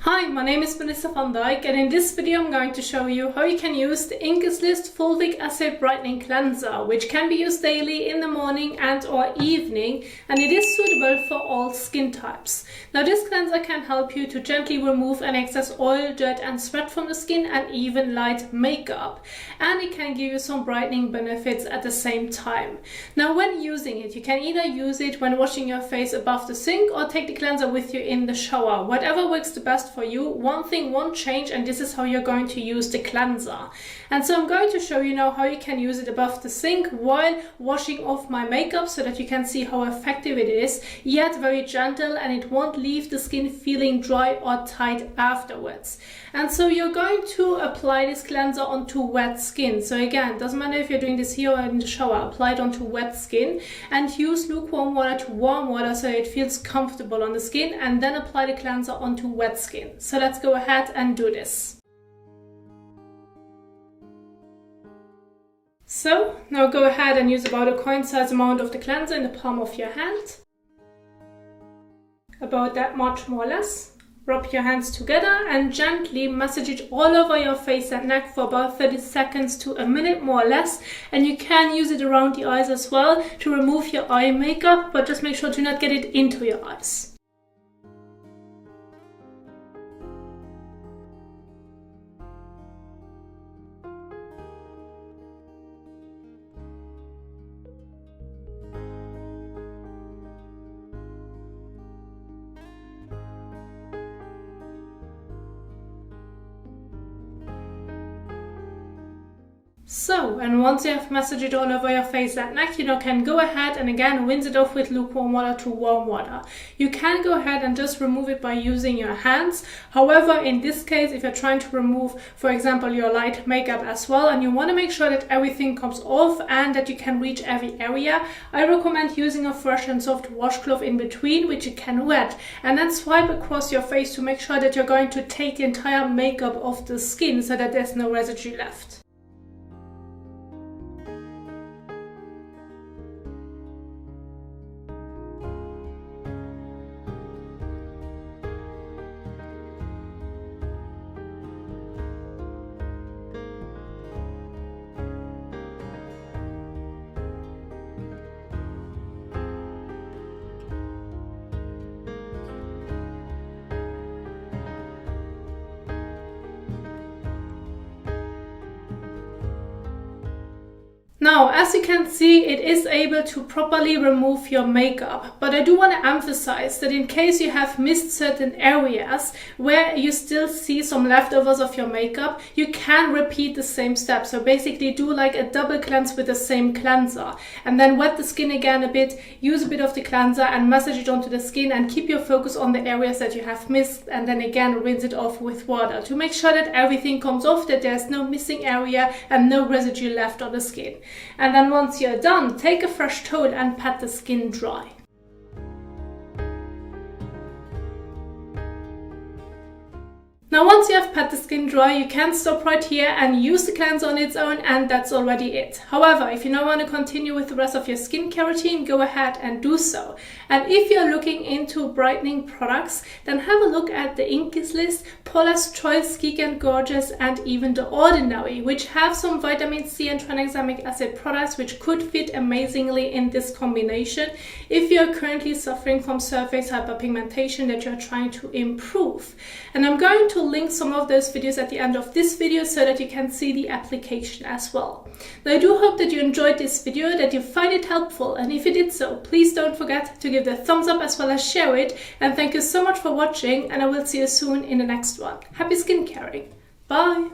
Hi, my name is Vanessa van Dijk, and in this video I'm going to show you how you can use the Inkey's List Fulvic Acid Brightening Cleanser, which can be used daily in the morning and or evening, and it is suitable for all skin types. Now this cleanser can help you to gently remove any excess oil, dirt and sweat from the skin and even light makeup, and it can give you some brightening benefits at the same time. Now when using it, you can either use it when washing your face above the sink or take the cleanser with you in the shower. Whatever works the best for you. One thing won't change, and this is how you're going to use the cleanser. And so I'm going to show you now how you can use it above the sink while washing off my makeup, so that you can see how effective it is, yet very gentle, and it won't leave the skin feeling dry or tight afterwards. And so you're going to apply this cleanser onto wet skin. So again, doesn't matter if you're doing this here or in the shower, apply it onto wet skin and use lukewarm water to warm water so it feels comfortable on the skin, and then apply the cleanser onto wet skin. So let's go ahead and do this. So now go ahead and use about a coin-sized amount of the cleanser in the palm of your hand. About that much, more or less. Rub your hands together and gently massage it all over your face and neck for about 30 seconds to a minute, more or less. And you can use it around the eyes as well to remove your eye makeup, but just make sure to not get it into your eyes. So, and once you have massaged it all over your face and neck, you can go ahead and again rinse it off with lukewarm water to warm water. You can go ahead and just remove it by using your hands. However, in this case, if you're trying to remove, for example, your light makeup as well, and you want to make sure that everything comes off and that you can reach every area, I recommend using a fresh and soft washcloth in between, which you can wet, and then swipe across your face to make sure that you're going to take the entire makeup off the skin so that there's no residue left. Now, as you can see, it is able to properly remove your makeup, but I do want to emphasize that in case you have missed certain areas where you still see some leftovers of your makeup, you can repeat the same step. So basically do like a double cleanse with the same cleanser, and then wet the skin again a bit, use a bit of the cleanser and massage it onto the skin, and keep your focus on the areas that you have missed, and then again rinse it off with water to make sure that everything comes off, that there's no missing area and no residue left on the skin. And then once you're done, take a fresh towel and pat the skin dry. Now once you have pat the skin dry, you can stop right here and use the cleanser on its own, and that's already it. However, if you now want to continue with the rest of your skincare routine, go ahead and do so. And if you're looking into brightening products, then have a look at the Inkey's List, Paula's Choice, Geek and Gorgeous, and even The Ordinary, which have some vitamin C and tranexamic acid products which could fit amazingly in this combination if you're currently suffering from surface hyperpigmentation that you're trying to improve. And I'm going to link some of those videos at the end of this video so that you can see the application as well. Now I do hope that you enjoyed this video, that you find it helpful, and if you did so, please don't forget to give it a thumbs up as well as share it, and thank you so much for watching, and I will see you soon in the next one. Happy skincaring! Bye!